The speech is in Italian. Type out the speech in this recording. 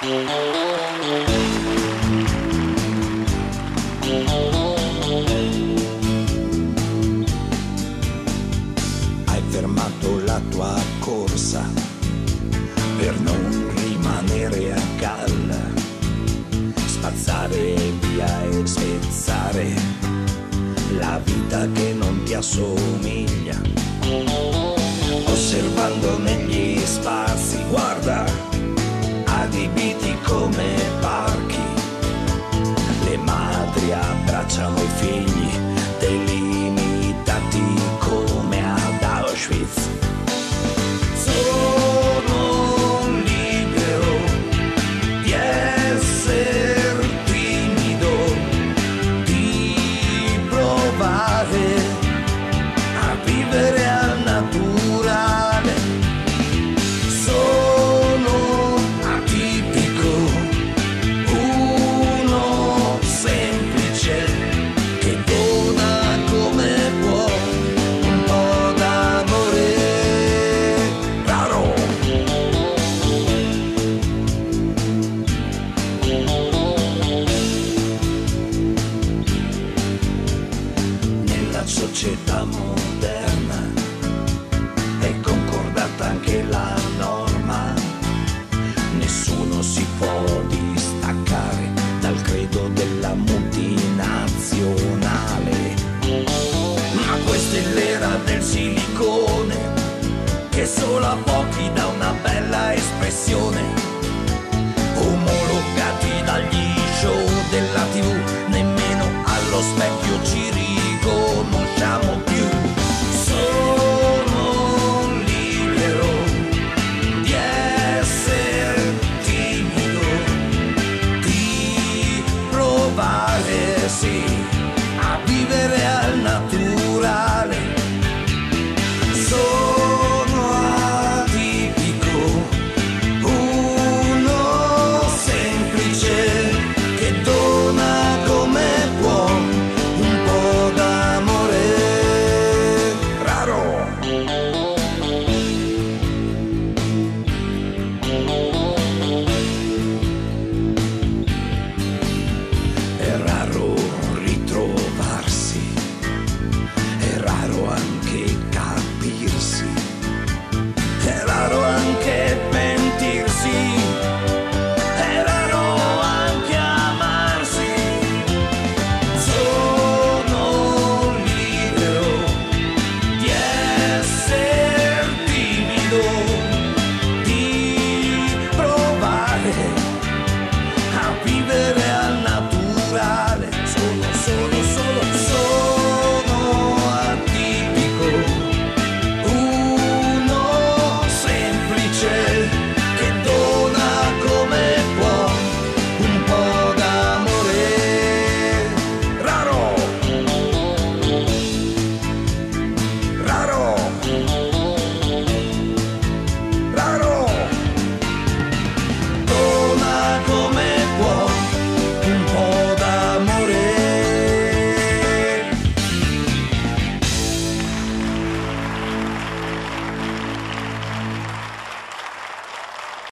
Hai fermato la tua corsa per non rimanere a galla, spazzare via e spezzare la vita che non ti assomiglia, osservando negli spazi, guarda, adibiti come parchi, le madri abbracciano i figli, delimitati come ad Auschwitz. Sono libero di essere timido, di provare a vivere al naturale. Sono atipico, uno semplice che dona come può un po' d'amore raro. Nella società moderna è concordata anche la norma, nessuno si può distaccare dal credo della multinazionale. Ma questa è l'era del silicone che solo a pochi dà una bella espressione.